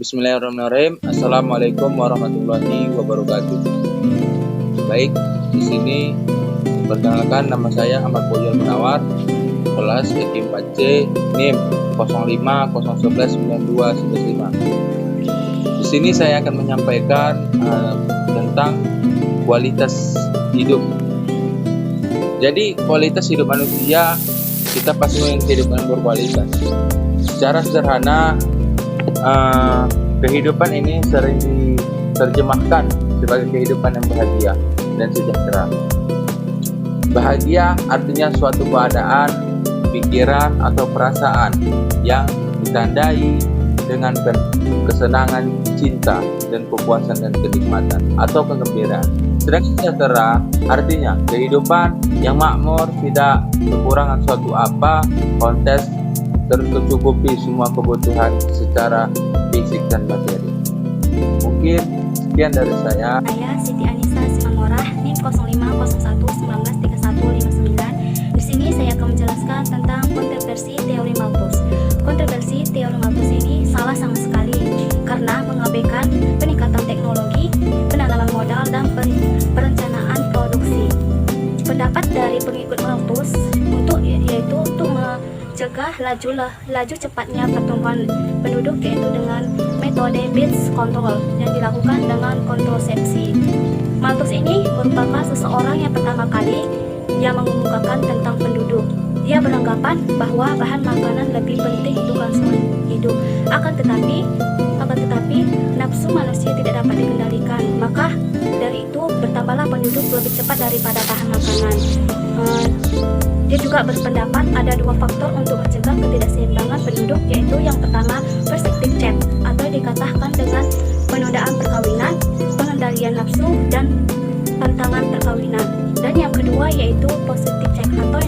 Bismillahirrahmanirrahim. Assalamualaikum warahmatullahi wabarakatuh. Baik, di sini perkenalkan, nama saya Ahmad Fauzan Munawar, kelas EKI 4C, NIM 0501192915. Di sini saya akan menyampaikan tentang kualitas hidup. Jadi kualitas hidup manusia, kita pasti ingin kehidupan berkualitas. Secara sederhana, kehidupan ini sering diterjemahkan sebagai kehidupan yang bahagia dan sejahtera. Bahagia artinya suatu keadaan, pikiran atau perasaan yang ditandai dengan kesenangan, cinta, dan kepuasan dan kenikmatan atau kegembiraan. Sedangkan sejahtera artinya kehidupan yang makmur, tidak kekurangan suatu apa, kontes, tercukupi semua kebutuhan secara fisik dan materi. Mungkin sekian dari saya. Saya Siti Anissa Simanmorah, NIM 0501193159. Di sini saya akan menjelaskan tentang kontroversi teori Malthus. Kontroversi teori Malthus ini salah sama sekali karena mengabaikan peningkatan teknologi, penanaman modal, dan perencanaan produksi. Pendapat dari pengikut Malthus yaitu untuk mencegah laju cepatnya pertumbuhan penduduk, yaitu dengan metode birth control yang dilakukan dengan kontrasepsi. Malthus ini merupakan seseorang yang pertama kali yang mengemukakan tentang penduduk. Dia beranggapan bahwa bahan makanan lebih penting untuk kelangsungan hidup. Akan tetapi nafsu manusia tidak dapat dikendalikan. Maka dari itu bertambahlah penduduk lebih cepat daripada bahan makanan. Dia juga berpendapat ada dua faktor untuk mencegah ketidakseimbangan penduduk, yaitu yang pertama perspective check atau dikatakan dengan penundaan perkawinan, pengendalian nafsu, dan pantangan perkawinan. Dan yang kedua yaitu positive check atau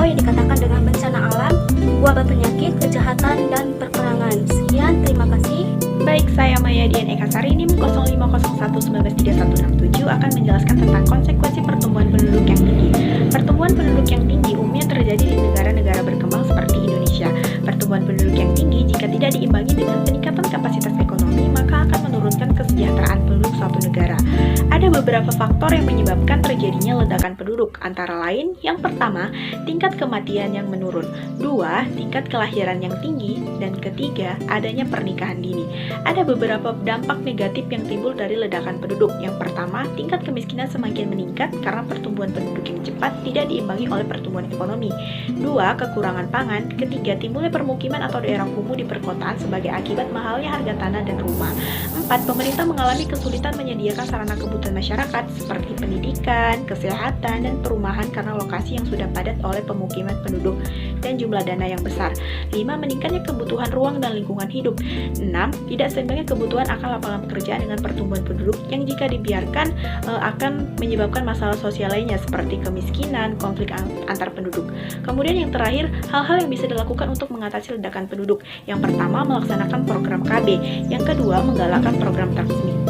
yang dikatakan dengan bencana alam, wabah penyakit, kejahatan, dan perperangan. Sekian, terima kasih. Baik, saya Maya Dian Ekasari, NIM 0501193167 akan menjelaskan tentang konsekuensi pertumbuhan penduduk yang tinggi. Pertumbuhan penduduk yang tinggi umumnya terjadi di negara-negara berkembang seperti Indonesia. Pertumbuhan penduduk yang tinggi jika tidak diimbangi dengan peningkatan kapasitas ekonomi, maka akan menurunkan kesejahteraan penduduk suatu negara. Ada beberapa faktor yang menyebabkan terjadinya ledakan penduduk, antara lain, yang pertama, tingkat kematian yang menurun, dua, tingkat kelahiran yang tinggi, dan ketiga, adanya pernikahan dini. Ada beberapa dampak negatif yang timbul dari ledakan penduduk. Yang pertama, tingkat kemiskinan semakin meningkat karena pertumbuhan penduduk yang cepat tidak diimbangi oleh pertumbuhan ekonomi. Dua, kekurangan pangan. Ketiga, timbulnya permukiman atau daerah kumuh di perkotaan sebagai akibat mahalnya harga tanah dan rumah. Empat, pemerintah mengalami kesulitan menyediakan sarana kebutuhan masyarakat seperti pendidikan, kesehatan, dan perumahan karena lokasi yang sudah padat oleh pemukiman penduduk dan jumlah dana yang besar. 5. Meningkatnya kebutuhan ruang dan lingkungan hidup. 6. Tidak seimbangnya kebutuhan akan lapangan pekerjaan dengan pertumbuhan penduduk yang jika dibiarkan akan menyebabkan masalah sosial lainnya seperti kemiskinan, konflik antar penduduk. Kemudian yang terakhir, hal-hal yang bisa dilakukan untuk mengatasi ledakan penduduk. Yang pertama, melaksanakan program KB. Yang kedua, menggalakkan program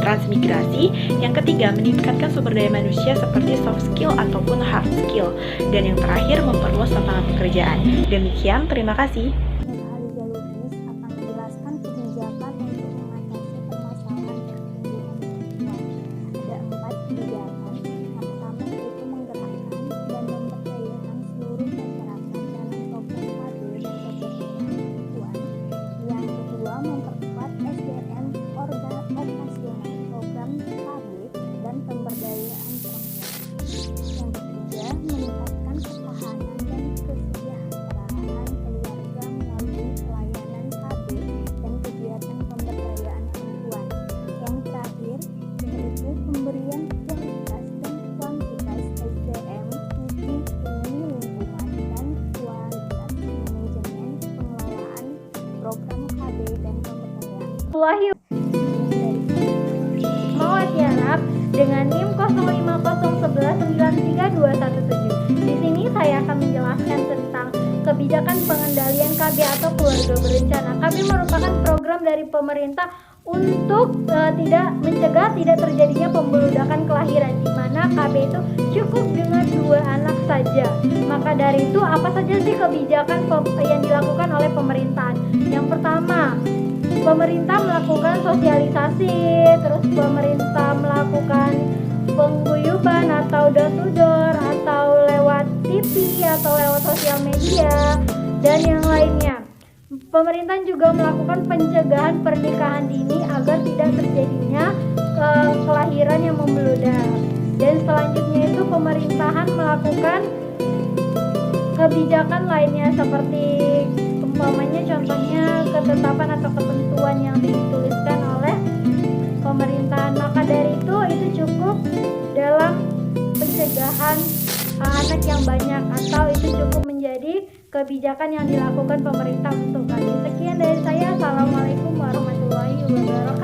transmigrasi. Yang ketiga, meningkatkan sumber daya manusia seperti soft skill ataupun hard skill. Dan yang terakhir, memperluas lapangan pekerjaan. Demikian, terima kasih. Aliza Lubis akan menjelaskan kebijakan untuk mengatasi permasalahan pertumbuhan perempuan. Ada 4 kebijakan. Yang pertama yaitu menggerakkan dan memberdayakan seluruh masyarakat dalam program KB dan kepentingan perempuan. Yang kedua, memperkuat SDM operasional program KB dan pemberdayaan perempuan. Yang ketiga, meningkatkan ketahanan dan kesejahteraan keluarga melalui pelayanan KB dan kegiatan pemberdayaan perempuan. Yang terakhir, yaitu pemberian kualitas dan kuantitas SDM, visi lingkungan, dan kualitas manajemen pengelolaan program KB dan pemberdayaan. Muhammad Yanab dengan NIM 0501193217. Di sini saya akan menjelaskan tentang kebijakan pengendalian KB atau keluarga berencana. KB merupakan program dari pemerintah untuk mencegah tidak terjadinya pembeludakan kelahiran, di mana KB itu cukup dengan 2 anak saja. Maka dari itu, apa saja sih kebijakan yang dilakukan oleh pemerintahan? Yang pertama, pemerintah melakukan sosialisasi, terus pemerintah melakukan pengguyuban atau door to door atau lewat TV atau lewat sosial media dan yang lainnya. Pemerintah juga melakukan pencegahan pernikahan dini agar tidak terjadinya kelahiran yang membeludak. Dan selanjutnya itu pemerintahan melakukan kebijakan lainnya seperti umpamanya contohnya ketetapan atau ketentuan yang dituliskan oleh pemerintahan. Maka dari itu cukup dalam pencegahan anak yang banyak atau itu cukup menjadi kebijakan yang dilakukan pemerintah untuk kali. Sekian dari saya. Assalamualaikum warahmatullahi wabarakatuh.